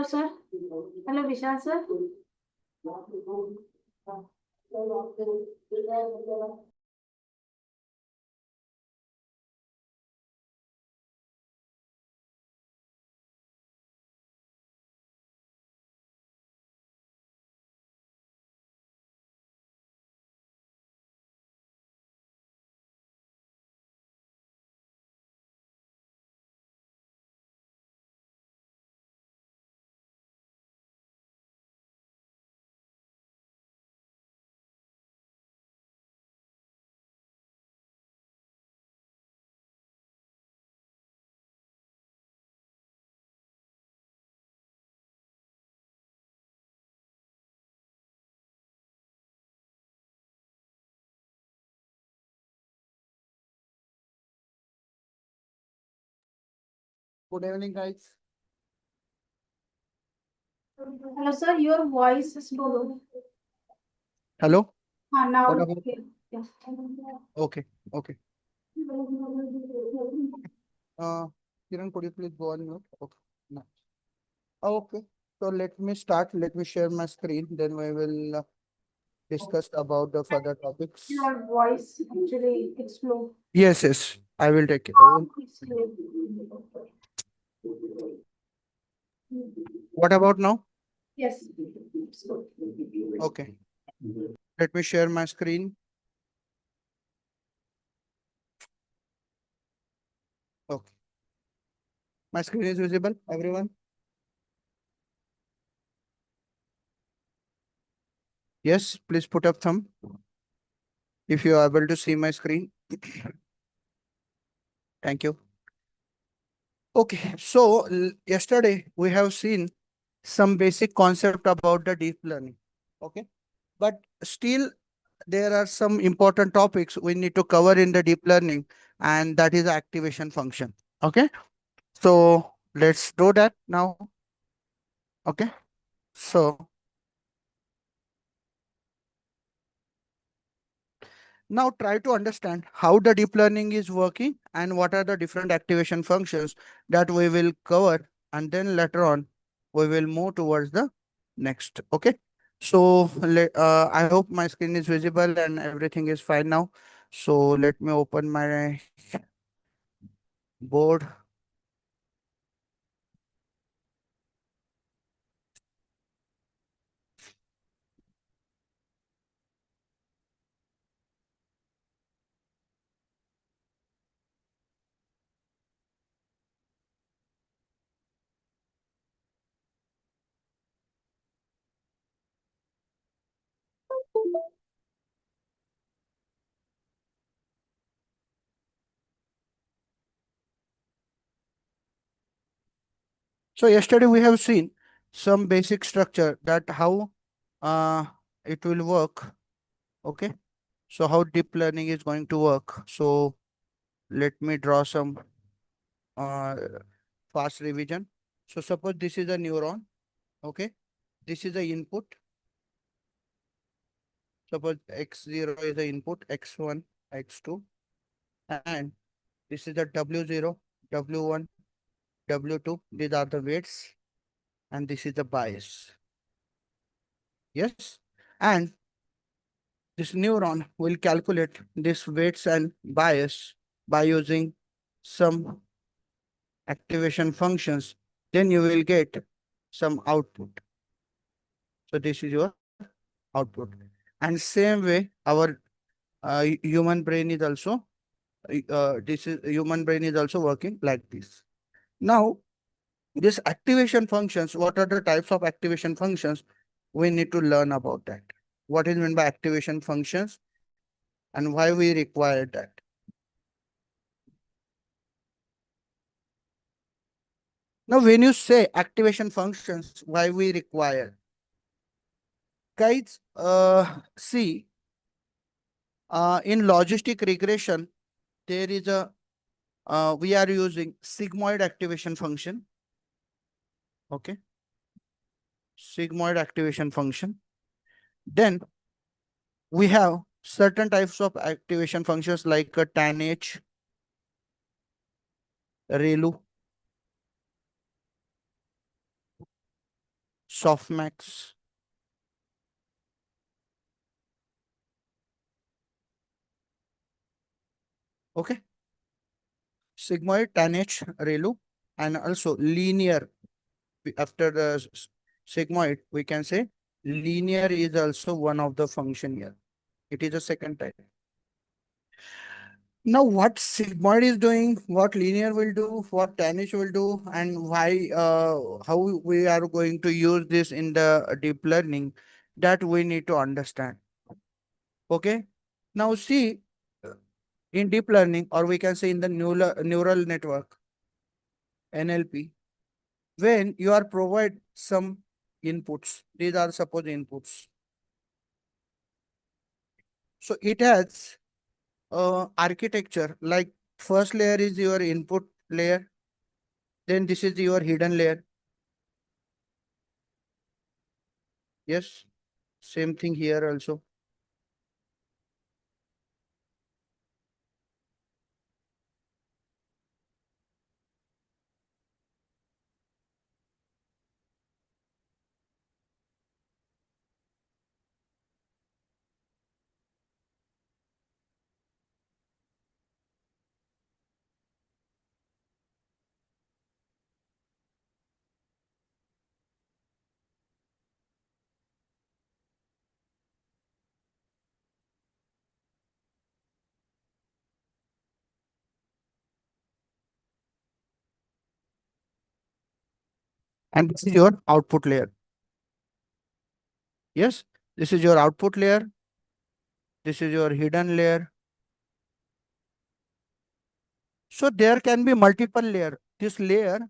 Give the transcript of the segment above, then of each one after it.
Hello, sir. Hello, Vishal, sir. Good evening, guys. Hello, sir. Your voice is low. Hello. Now, What about? yeah. Okay. Okay. Kiran, could you please go on mute? Okay. No. Okay. So let me start. Let me share my screen. Then we will discuss about the further topics. Your voice actually it's low. Yes, yes. I will take it. It's clear. What about now? Yes. Okay. Let me share my screen. Okay. My screen is visible, everyone? Yes, please put up thumb if you are able to see my screen. Thank you. Okay, so yesterday we have seen some basic concept about the deep learning. Okay, but still there are some important topics we need to cover in the deep learning, and that is the activation function. Okay, so let's do that now. Okay, so now try to understand how the deep learning is working and what are the different activation functions that we will cover, and then later on we will move towards the next. Okay. So I hope my screen is visible and everything is fine now. So let me open my board. So yesterday we have seen some basic structure that how uh, it will work. Okay. So how deep learning is going to work. So let me draw some uh, fast revision. So suppose this is a neuron. Okay. This is the input. Suppose x0 is the input, x1, x2, and this is the w0, w1, w2. These are the weights, and this is the bias. Yes. And this neuron will calculate this weights and bias by using some activation functions. Then you will get some output. So this is your output. And same way, our human brain is also human brain is also working like this. Now, this activation functions, what are the types of activation functions? We need to learn about that. What is meant by activation functions and why we require that? Now, when you say activation functions, why we require? Guys, see, in logistic regression, there is a we are using sigmoid activation function. Okay, sigmoid activation function. Then we have certain types of activation functions like a tanh, ReLU. softmax. Okay. Sigmoid, tanh, ReLU, and also linear. After the sigmoid, we can say linear is also one of the function here. It is a second type. Now, what sigmoid is doing, what linear will do, what tanh will do, and why, how we are going to use this in the deep learning, that we need to understand. Okay. Now, see, in deep learning, or we can say in the neural network, NLP, when you are provide some inputs, these are suppose inputs. So it has architecture like first layer is your input layer, then this is your hidden layer. Yes, same thing here also. And this is your output layer. Yes, this is your output layer. This is your hidden layer. So there can be multiple layer. This layer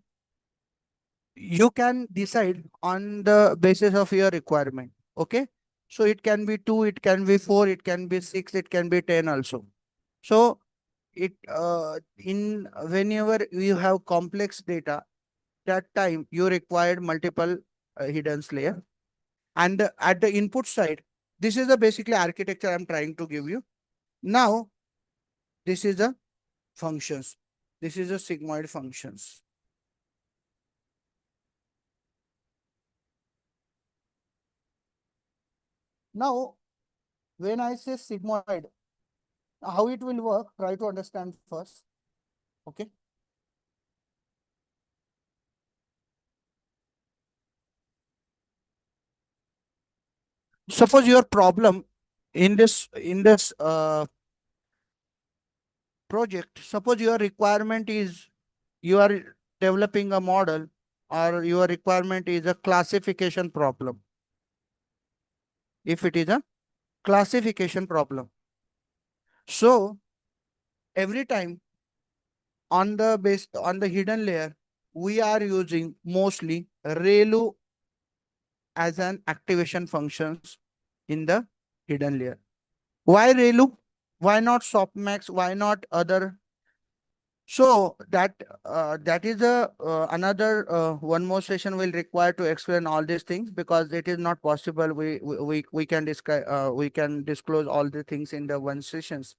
you can decide on the basis of your requirement. Okay. So it can be 2, it can be 4, it can be 6, it can be 10 also. So it in whenever you have complex data, that time you required multiple hidden layer. And at the input side, this is the basically architecture I'm trying to give you. Now, this is the functions. This is the sigmoid functions. Now, when I say sigmoid, how it will work, try to understand first. Okay. Suppose your problem in this project, suppose your requirement is you are developing a model, or your requirement is a classification problem. If it is a classification problem, so every time on the hidden layer, we are using mostly ReLU as an activation functions in the hidden layer. Why ReLU? Why not softmax? Why not other? So that is a another one more session will require to explain all these things, because it is not possible we can discuss we can disclose all the things in the one sessions.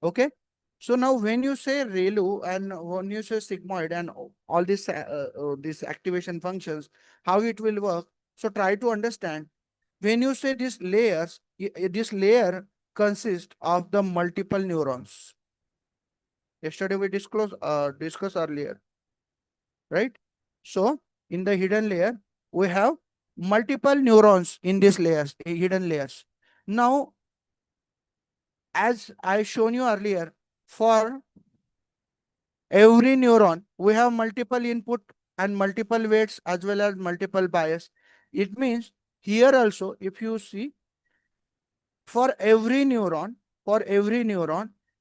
Okay. So now when you say ReLU and when you say sigmoid and all these activation functions, how it will work? So try to understand. When you say these layers, this layer consists of the multiple neurons. Yesterday we discussed earlier, right? So in the hidden layer, we have multiple neurons in these layers, hidden layers. Now, as I shown you earlier, for every neuron, we have multiple input and multiple weights as well as multiple bias. It means here also, if you see, for every neuron,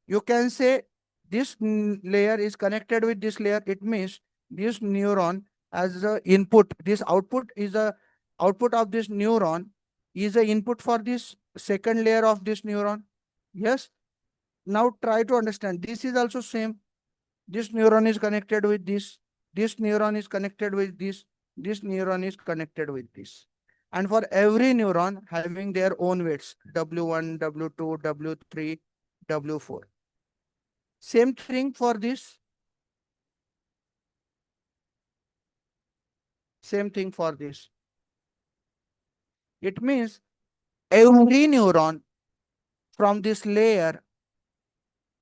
you can say this layer is connected with this layer. It means this neuron as the input, this output is the output of this neuron is the input for this second layer of this neuron. Yes. Now try to understand. This is also same. This neuron is connected with this. This neuron is connected with this. This neuron is connected with this. And for every neuron having their own weights, W1, W2, W3, W4. Same thing for this. Same thing for this. It means every neuron from this layer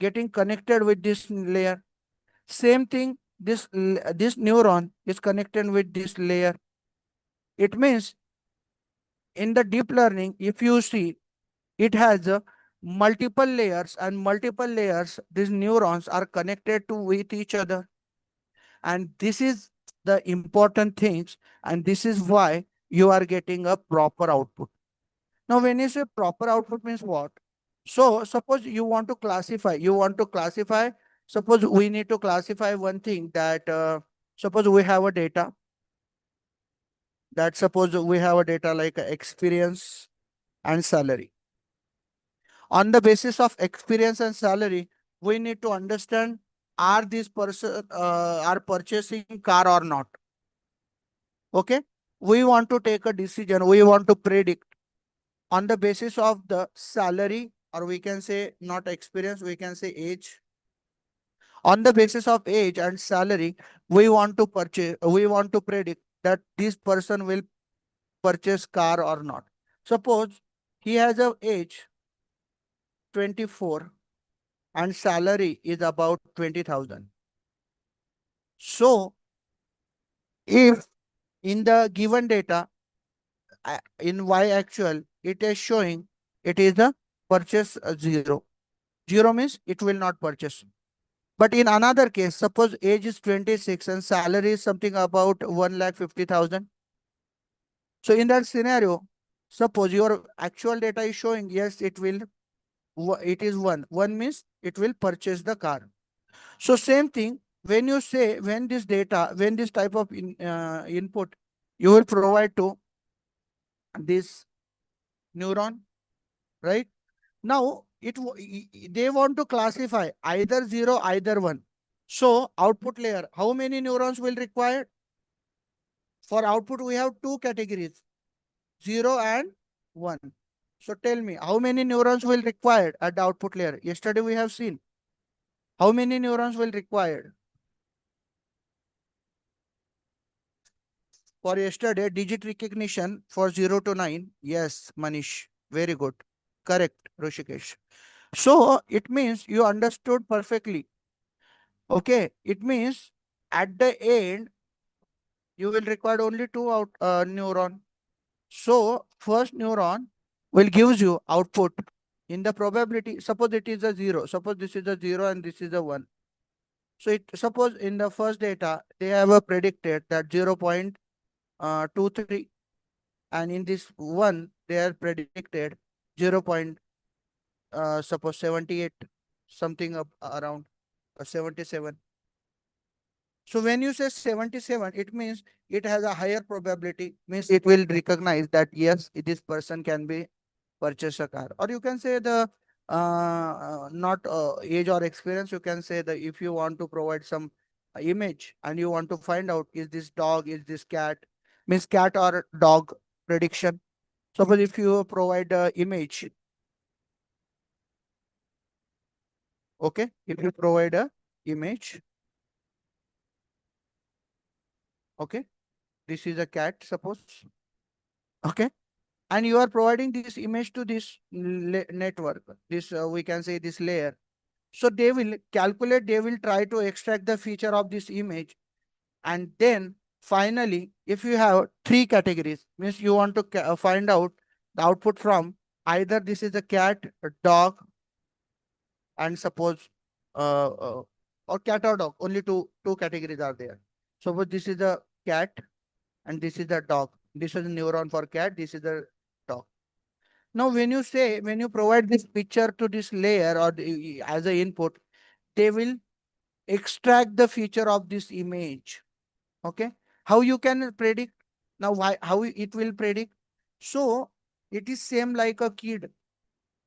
getting connected with this layer. Same thing, this neuron is connected with this layer. It means in the deep learning, if you see, it has multiple layers, and multiple layers, these neurons are connected to with each other. And this is the important things, and this is why you are getting a proper output. Now, when you say proper output means what? So suppose you want to classify, suppose we need to classify one thing that, suppose we have a data, suppose we have a data like experience and salary. On the basis of experience and salary, we need to understand, are these person are purchasing car or not. Okay, we want to take a decision, we want to predict on the basis of the salary, or we can say not experience, we can say age. On the basis of age and salary, we want to predict that this person will purchase car or not. Suppose he has a age 24 and salary is about 20,000. So if in the given data, in y actual, it is showing it is a purchase 0. 0 means it will not purchase. But in another case, suppose age is 26 and salary is something about 1,50,000. So in that scenario, suppose your actual data is showing, yes, it is 1. 1 means it will purchase the car. So same thing, when you say, when this data, when this type of input you will provide to this neuron, right? Now, they want to classify either 0, either 1. So output layer, how many neurons will require? For output, we have two categories, 0 and 1. So tell me, how many neurons will required at the output layer? Yesterday we have seen. How many neurons will required? For yesterday, digit recognition for 0 to 9. Yes, Manish. Very good. Correct, Roshikesh. So it means you understood perfectly. Okay. It means at the end, you will require only two neuron. So first neuron will gives you output in the probability. Suppose it is a 0. Suppose this is a 0 and this is a 1. So suppose in the first data, they have a predicted that 0.23. And in this one, they are predicted 0. Suppose 78, something up around 77. So when you say 77, it means it has a higher probability, means it will recognize that yes, this person can be purchase a car. Or you can say the not age or experience, you can say that if you want to provide some image and you want to find out, is this dog, is this cat, means cat or dog prediction. Suppose if you provide a image, okay, if you provide a image, okay, this is a cat, suppose, okay, and you are providing this image to this network, this we can say this layer. So they will calculate, they will try to extract the feature of this image. And then finally, if you have three categories, means you want to find out the output from either this is a cat, a dog, and suppose or cat or dog, only two categories are there. Suppose this is a cat and this is a dog. This is a neuron for cat, this is a dog. Now, when you say, when you provide this picture to this layer or as a input, they will extract the feature of this image. Okay. How you can predict? Now, how it will predict? So it is same like a kid.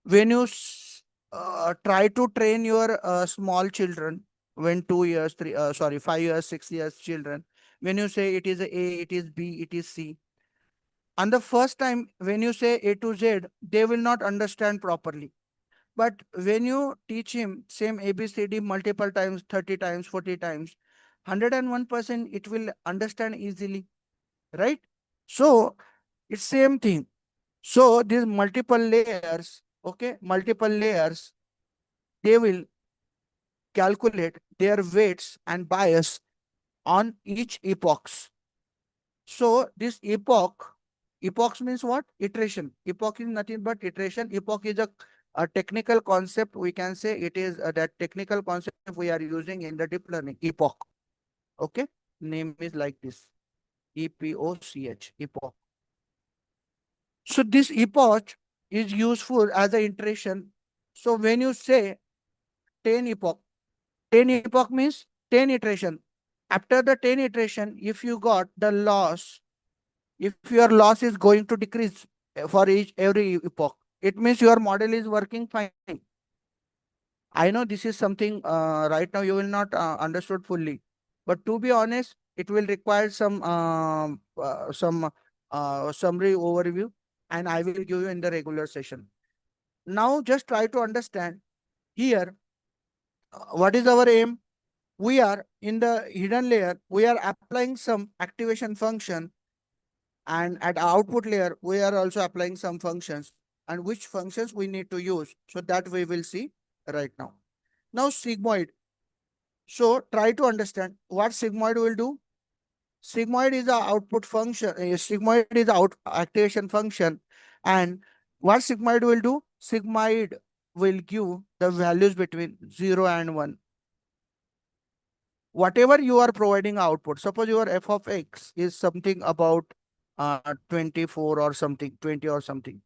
When you try to train your small children, when 2 years, 5 years, 6 years children, when you say it is A, it is B, it is C. And the first time when you say A to Z, they will not understand properly. But when you teach him same ABCD multiple times, 30 times, 40 times, 101% it will understand easily, right? So it's same thing. So these multiple layers, okay, multiple layers, they will calculate their weights and bias on each epochs. So this epochs means what? Iteration. Epoch is nothing but iteration. Epoch is a technical concept. We can say it is that technical concept we are using in the deep learning. Epoch. Okay. Name is like this. EPOCH. Epoch. So this epoch is useful as an iteration. So when you say 10 epoch, 10 epoch means 10 iteration. After the 10 iteration, if you got the loss, if your loss is going to decrease for each every epoch, it means your model is working fine. I know this is something right now you will not understood fully, but to be honest, it will require some summary overview, and I will give you in the regular session. Now just try to understand here what is our aim. We are in the hidden layer, we are applying some activation function, and at output layer we are also applying some functions, and which functions we need to use, so that we will see right now. Now sigmoid. So try to understand what sigmoid will do. Sigmoid is a output function. Sigmoid is a out activation function, and what sigmoid will do? Sigmoid will give the values between 0 and 1. Whatever you are providing output, suppose your f of x is something about 24 or something, 20 or something.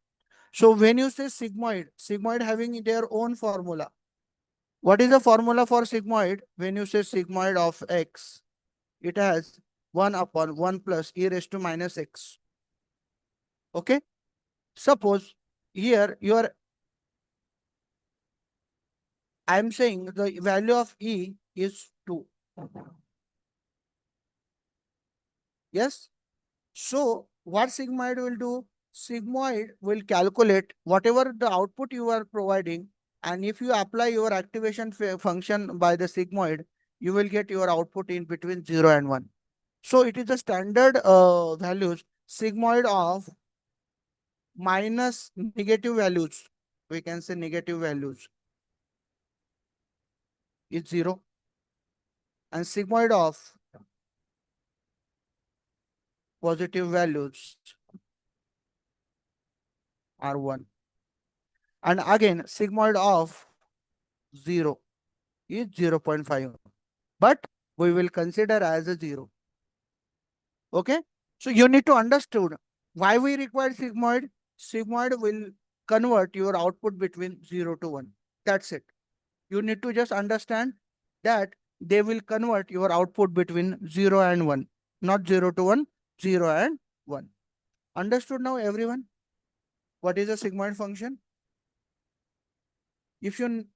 So when you say sigmoid, sigmoid having their own formula. What is the formula for sigmoid? When you say sigmoid of x, it has 1 upon 1 plus e raised to minus x. Okay. Suppose here I'm saying the value of e is 2. Yes. So what sigmoid will do? Sigmoid will calculate whatever the output you are providing, and if you apply your activation function by the sigmoid, you will get your output in between 0 and 1. So it is the standard values. Sigmoid of minus negative values, we can say negative values, is 0, and sigmoid of positive values are 1. And again, sigmoid of 0 is 0.5, but we will consider as a 0. Okay. So you need to understand why we require sigmoid. Sigmoid will convert your output between 0 to 1. That's it. You need to just understand that they will convert your output between 0 and 1, not 0 to 1, 0 and 1. Understood now, everyone? What is a sigmoid function? If you,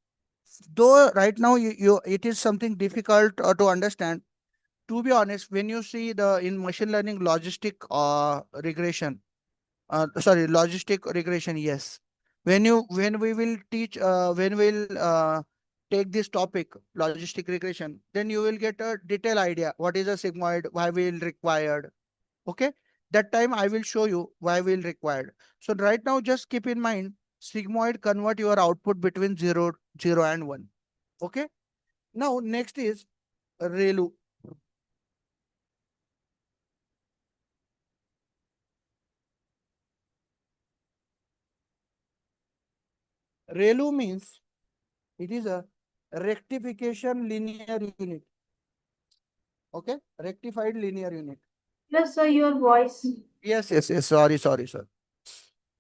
though right now it is something difficult to understand, to be honest, when you see the in machine learning logistic regression, logistic regression, yes. When we will teach, when we'll take this topic, logistic regression, then you will get a detailed idea what is a sigmoid, why we will required. Okay, that time I will show you why we will required. So right now, just keep in mind, sigmoid convert your output between 0 and 1. Okay. Now next is ReLU. ReLU means it is a rectification linear unit. Okay, rectified linear unit. Yes, sir, your voice. Yes, yes, yes. Sorry, sorry, sir.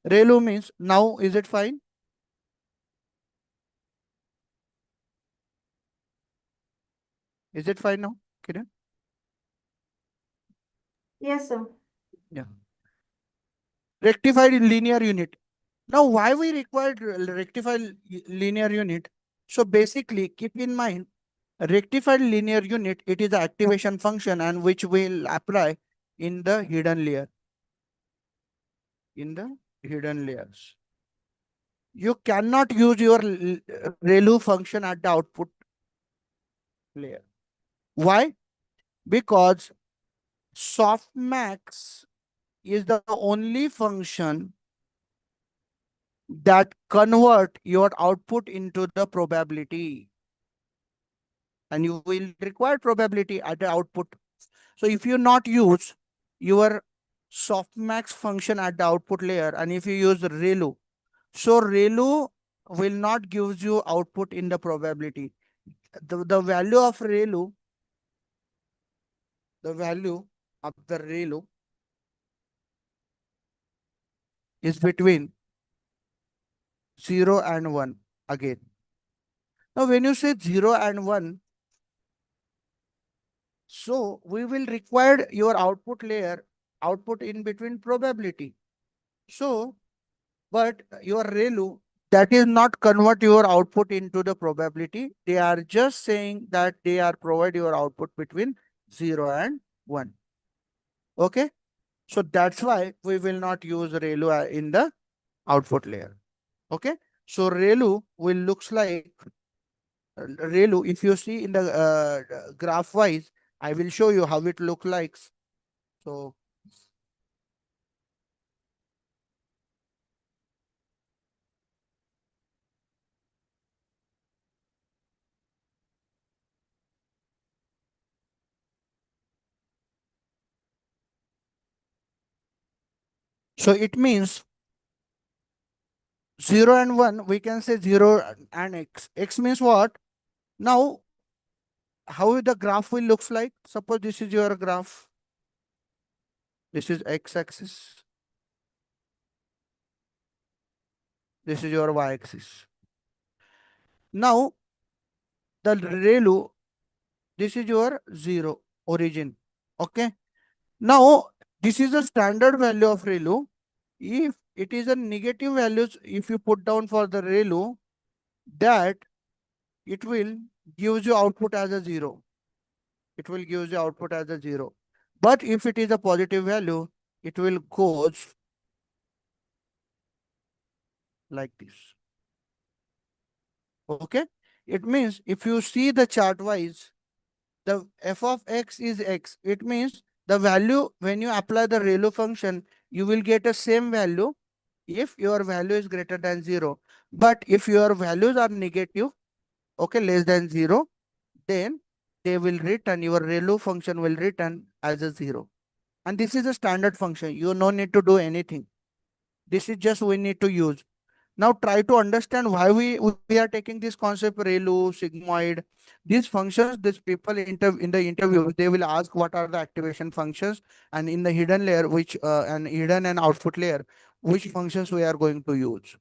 ReLU means now is it fine? Is it fine now? Kiran? Yes, sir. Yeah. Rectified linear unit. Now, why we required rectified linear unit? So basically, keep in mind, rectified linear unit, it is the activation function and which will apply in the hidden layer. In the hidden layers. You cannot use your ReLU function at the output layer. Why? Because softmax is the only function that convert your output into the probability, and you will require probability at the output. So if you not use your softmax function at the output layer, and if you use ReLU, so ReLU will not give you output in the probability. The value of ReLU, the value of the ReLU is between 0 and 1 again. Now, when you say 0 and 1, so we will require your output layer, output in between probability. So, but your ReLU, that is not convert your output into the probability. They are just saying that they are provide your output between 0 and 1. Okay. So that's why we will not use ReLU in the output layer. Okay. So ReLU will looks like ReLU. If you see in the graph wise, I will show you how it look like. So it means 0 and 1, we can say 0 and x. X means what? Now, how the graph will looks like? Suppose this is your graph. This is x-axis. This is your y-axis. Now, the ReLU, this is your 0 origin. Okay. Now, this is the standard value of ReLU. If it is a negative values, if you put down for the ReLU, that it will gives you output as a 0. It will give you output as a 0. But if it is a positive value, it will goes like this. Okay. It means if you see the chart wise, the f of x is x. It means the value, when you apply the ReLU function, you will get a same value if your value is greater than 0. But if your values are negative, okay, less than 0, then they will return, your ReLU function will return as a 0. And this is a standard function. You no need to do anything. This is just we need to use. Now try to understand why we are taking this concept ReLU, sigmoid. These functions, these people in the interview, they will ask what are the activation functions, and in the hidden layer, which and hidden and output layer, which functions we are going to use.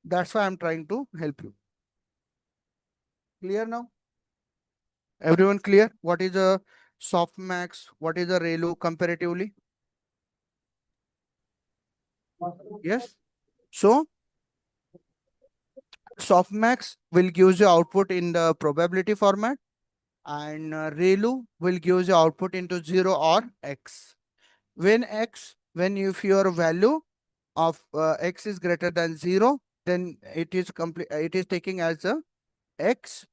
That's why I'm trying to help you. Clear now? Everyone clear? What is a softmax? What is a ReLU comparatively? Yes. So softmax will give you output in the probability format, and ReLU will give you output into 0 or x. When when if your value of x is greater than 0, then it is complete. It is taking as a x.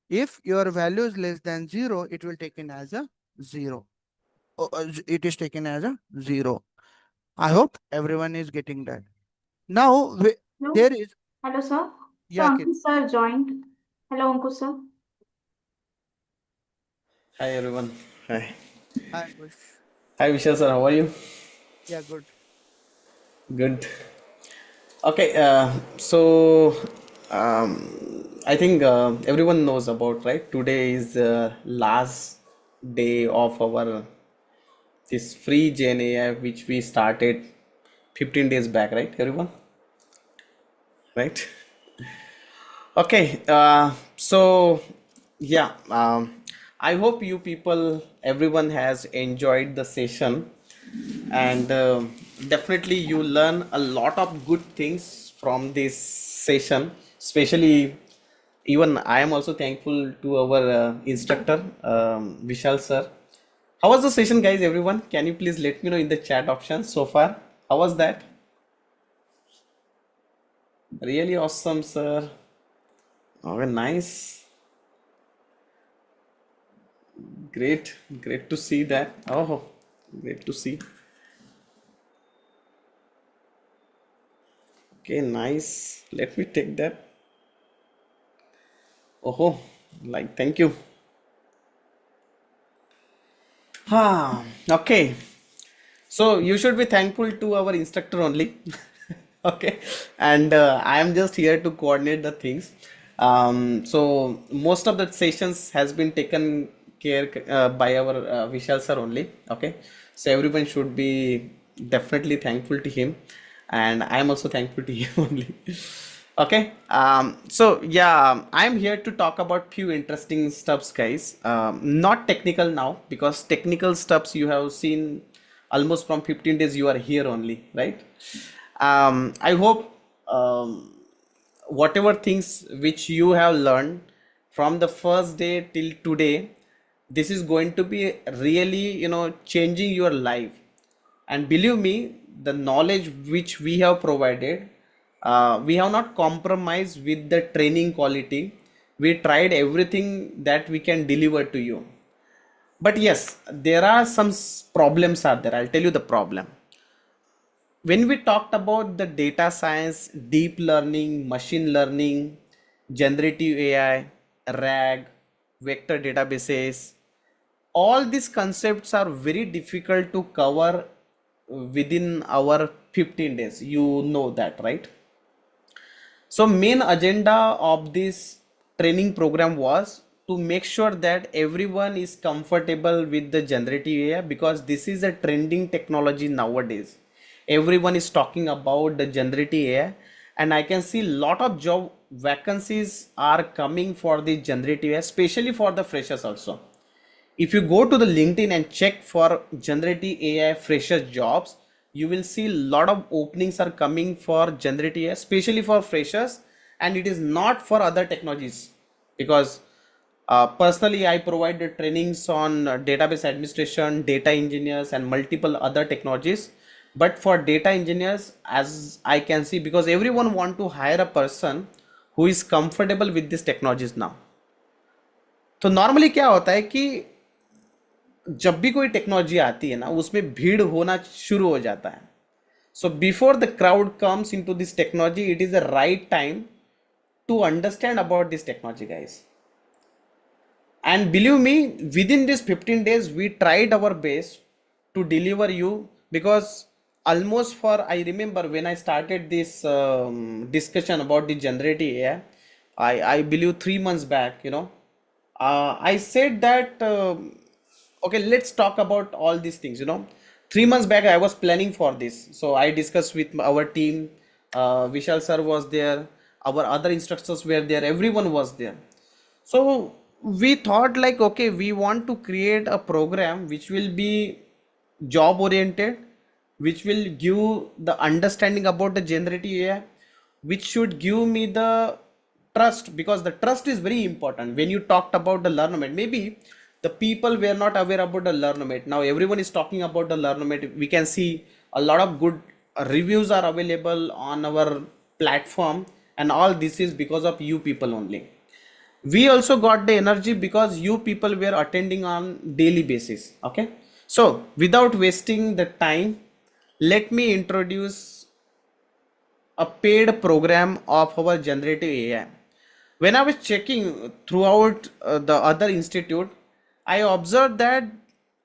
If your value is less than 0, it will taken as a 0. It is taken as a 0. I hope everyone is getting that. Now Hello. there is, Hello, sir. So yeah, Kit. Ankush sir joined. Hello, Ankush sir. Hi everyone. Hi. Hi, Ankush. Hi Vishal sir, how are you? Yeah, good. Good. Okay, I think everyone knows about, right? Today is last day of our this free Gen AI which we started 15 days back, right? Everyone, right? Okay, yeah, I hope you people, everyone has enjoyed the session, and definitely you learn a lot of good things from this session. Especially, even I am also thankful to our instructor, Vishal sir. How was the session, guys? Everyone, can you please let me know in the chat option so far? How was that? Really awesome, sir. Oh, nice. Great, great to see that. Oh, great to see. Okay, nice. Let me take that. Oh, like thank you. Okay. So you should be thankful to our instructor only. Okay. And I am just here to coordinate the things. So most of the sessions has been taken care by our Vishal sir only. Okay. So everyone should be definitely thankful to him. And I am also thankful to him only. Okay. So yeah, I'm here to talk about few interesting stuffs, guys. Not technical now, because technical stuffs you have seen almost from 15 days you are here only, right? I hope whatever things which you have learned from the first day till today, this is going to be really, changing your life. And believe me, the knowledge which we have provided, we have not compromised with the training quality. We tried everything that we can deliver to you. But yes, there are some problems are there. I'll tell you the problem. When we talked about the data science, deep learning, machine learning, generative AI, RAG, vector databases, all these concepts are very difficult to cover within our 15 days. You know that, right? So main agenda of this training program was to make sure that everyone is comfortable with the generative AI, because this is a trending technology nowadays. Everyone is talking about the generative AI, and I can see lot of job vacancies are coming for the generative AI, especially for the freshers also. If you go to the LinkedIn and check for generative AI fresher jobs, you will see a lot of openings are coming for generative AI, especially for freshers, and it is not for other technologies. Because personally, I provide the trainings on database administration, data engineers, and multiple other technologies. But for data engineers, as I can see, because everyone want to hire a person who is comfortable with these technologies now. तो normally क्या होता है कि जब भी कोई technology आती है ना, उसमें भीड़ होना शुरू हो जाता है. So before the crowd comes into this technology, it is the right time to understand about this technology, guys. And believe me, within these 15 days we tried our best to deliver you. Because almost for, I remember when I started this discussion about the generative AI, I believe 3 months back, I said that okay, let's talk about all these things. 3 months back I was planning for this, so I discussed with our team. Vishal sir was there, our other instructors were there, everyone was there. So we thought like, okay, we want to create a program which will be job oriented, which will give the understanding about the generative AI, which should give me the trust, because the trust is very important. When you talked about the Learnomate, maybe the people were not aware about the Learnomate. Now everyone is talking about the Learnomate. We can see a lot of good reviews are available on our platform, and all this is because of you people only. We also got the energy because you people were attending on daily basis. Okay, so without wasting the time, let me introduce a paid program of our generative AI. When I was checking throughout the other institute, I observed that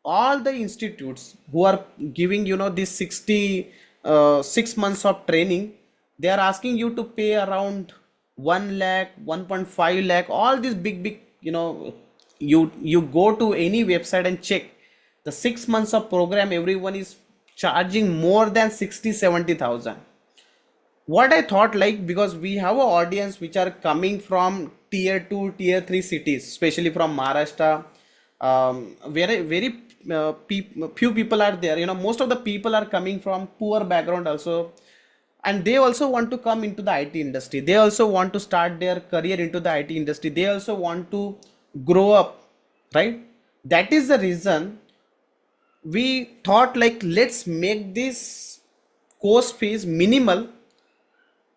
all the institutes who are giving, this 6 months of training, they are asking you to pay around 1 lakh, 1.5 lakh, all these big, you go to any website and check the 6 months of program, everyone is charging more than 60-70,000. What I thought, like, because we have an audience which are coming from tier 2, tier 3 cities, especially from Maharashtra, very few people are there. Most of the people are coming from poor background also, and they also want to come into the IT industry. They also want to start their career into the IT industry. They also want to grow up, right? That is the reason we thought like, let's make this course fees minimal,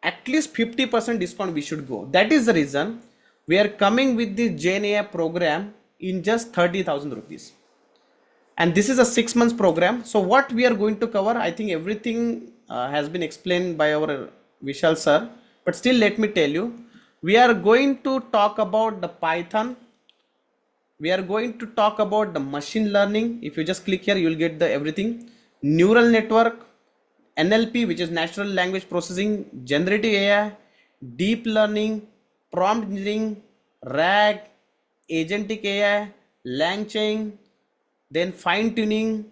at least 50% discount we should go. That is the reason we are coming with the Gen AI program in just 30,000 rupees. And this is a 6 months program. So what we are going to cover, I think everything has been explained by our Vishal sir, but still let me tell you, we are going to talk about the Python. We are going to talk about the machine learning. If you just click here, you will get the everything. Neural network, NLP, which is natural language processing, generative AI, deep learning, prompt engineering, RAG, agentic AI, LangChain, then fine tuning,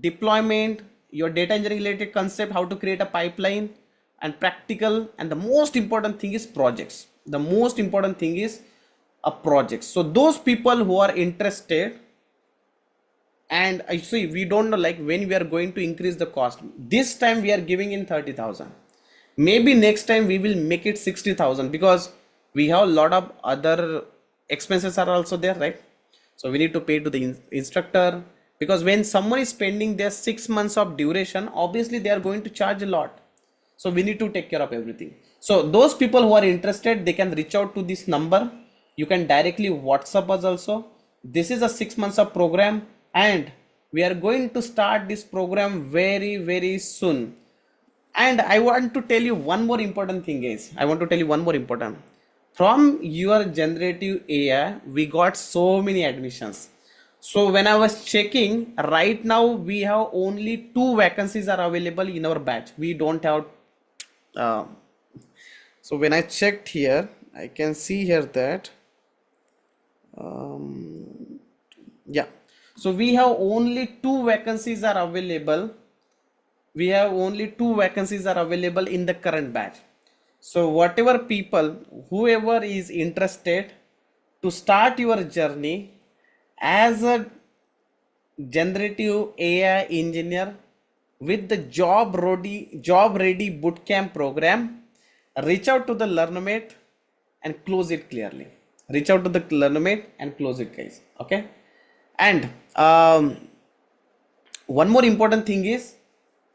deployment, your data engineering related concept, how to create a pipeline, and practical. And the most important thing is projects. The most important thing is a project. So those people who are interested, and I see we don't know like when we are going to increase the cost. This time we are giving in 30,000. Maybe next time we will make it 60,000 because we have a lot of other expenses are also there, right? So we need to pay to the instructor, because when someone is spending their 6 months of duration, obviously they are going to charge a lot. So we need to take care of everything. So those people who are interested, they can reach out to this number. You can directly WhatsApp us also. This is a 6 months of program, and we are going to start this program very soon. And I want to tell you one more important thing, guys. I want to tell you one more important. From your generative AI, we got so many admissions. So when I was checking, right now we have only 2 vacancies are available in our batch. We don't have. Uh, so when I checked here, I can see here that yeah. So we have only 2 vacancies are available. We have only 2 vacancies are available in the current batch. So whatever people, whoever is interested to start your journey as a generative AI engineer with the job ready bootcamp program, reach out to the Learnomate and close it clearly. Reach out to the Learnomate and close it, guys. Okay. And one more important thing is,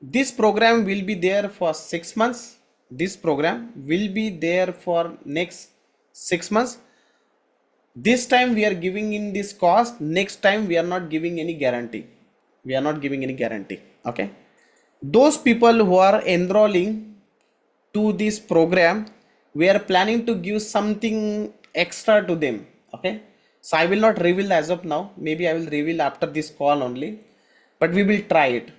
this program will be there for 6 months. This program will be there for next 6 months. This time we are giving in this cost, next time we are not giving any guarantee. We are not giving any guarantee. Okay. Those people who are enrolling to this program, we are planning to give something extra to them. Okay. So I will not reveal as of now. Maybe I will reveal after this call only, but we will try it.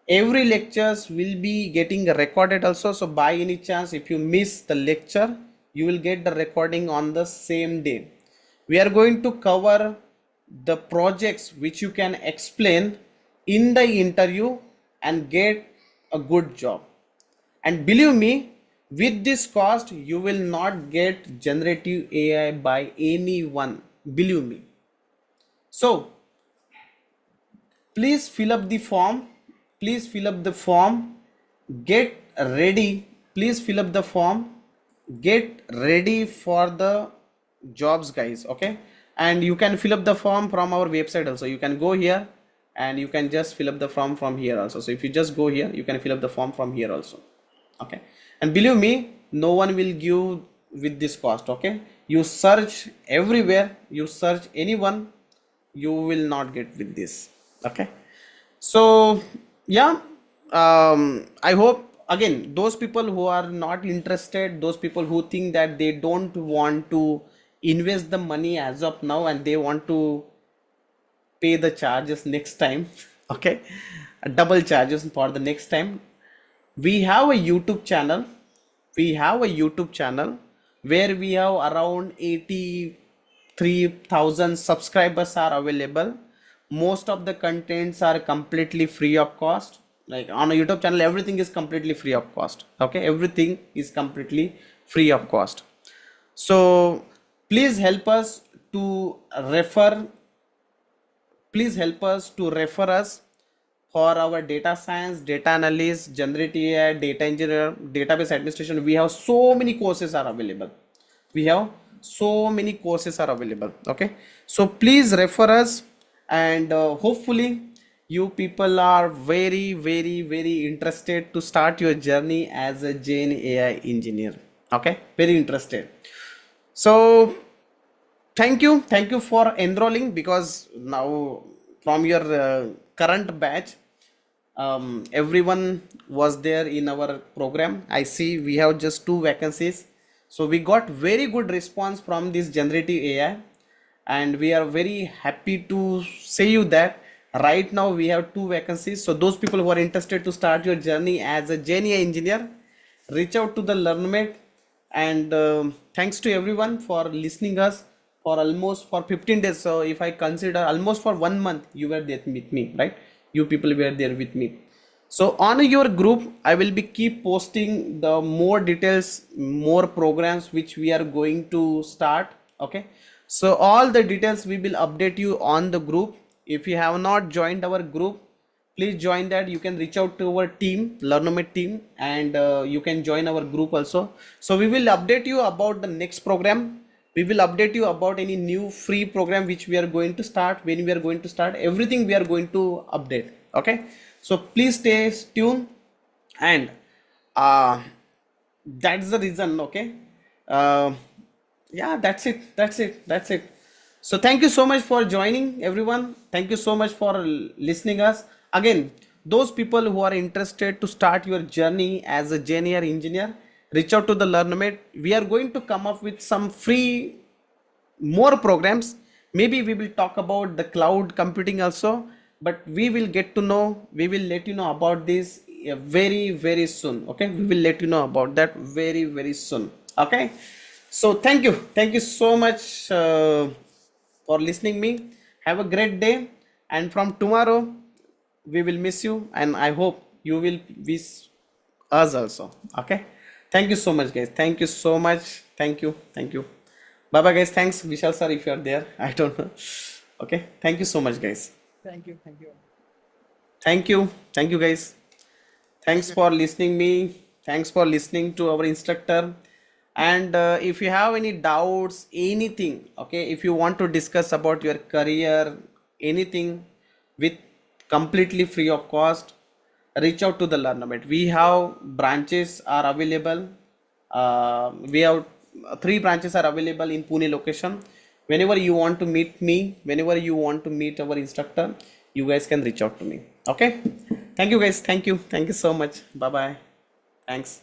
Every lectures will be getting recorded also. So by any chance, if you miss the lecture, you will get the recording on the same day. We are going to cover the projects which you can explain in the interview and get a good job. And believe me, with this cost, you will not get generative AI by anyone. Believe me. So please fill up the form. Please fill up the form. Get ready. Please fill up the form. Get ready for the jobs, guys. Okay. And you can fill up the form from our website also. You can go here and you can just fill up the form from here also. So if you just go here, you can fill up the form from here also. Okay. And believe me, no one will give with this cost. Okay. You search everywhere, you search anyone, you will not get with this. Okay. So yeah, I hope, again, those people who are not interested, those people who think that they don't want to invest the money as of now and they want to pay the charges next time. Okay, double charges for the next time. We have a YouTube channel. We have a YouTube channel where we have around 83,000 subscribers are available. Most of the contents are completely free of cost. Like on a YouTube channel, everything is completely free of cost. Okay, everything is completely free of cost. So please help us to refer please help us to refer us for our data science, data analyst, generative AI, data engineer, database administration. We have so many courses are available. We have so many courses are available. Okay, so please refer us, and hopefully you people are very interested to start your journey as a Gen AI engineer. Okay, very interested. So thank you for enrolling, because now from your current batch, everyone was there in our program. I see we have just 2 vacancies, so we got very good response from this generative AI, and we are very happy to say you that right now we have 2 vacancies. So those people who are interested to start your journey as a Gen AI engineer, reach out to the Learnomate. And thanks to everyone for listening us for almost for 15 days. So if I consider almost for 1 month you were there with me, right? You people were there with me. So on your group I will be keep posting the more details, more programs which we are going to start. Okay, so all the details we will update you on the group. If you have not joined our group, please join that. You can reach out to our team, Learnomate team, and you can join our group also. So we will update you about the next program. We will update you about any new free program which we are going to start, when we are going to start, everything we are going to update. Okay, so please stay tuned. And uh, that's the reason. Okay, uh, yeah, that's it. So thank you so much for joining, everyone. Thank you so much for listening us. Again, those people who are interested to start your journey as a Gen AI engineer, reach out to the Learnomate. We are going to come up with some free more programs. Maybe we will talk about the cloud computing also, but we will let you know about this very soon. Okay, we will let you know about that very soon. Okay, so thank you so much for listening me. Have a great day, and from tomorrow we will miss you, and I hope you will miss us also. Okay, thank you so much guys, thank you so much. Thank you. Bye bye guys. Thanks Vishal sir if you are there. I don't know. Okay, thank you so much guys. Thank you. Thank you. Thank you guys. Thank Thanks you. for listening me. Thanks for listening to our instructor. And if you have any doubts, anything, okay, if you want to discuss about your career, anything, with completely free of cost, reach out to the Learnomate. We have branches are available. We have 3 branches are available in Pune location. Whenever you want to meet me, whenever you want to meet our instructor, you guys can reach out to me. Okay, thank you guys. Thank you so much. Bye bye. Thanks.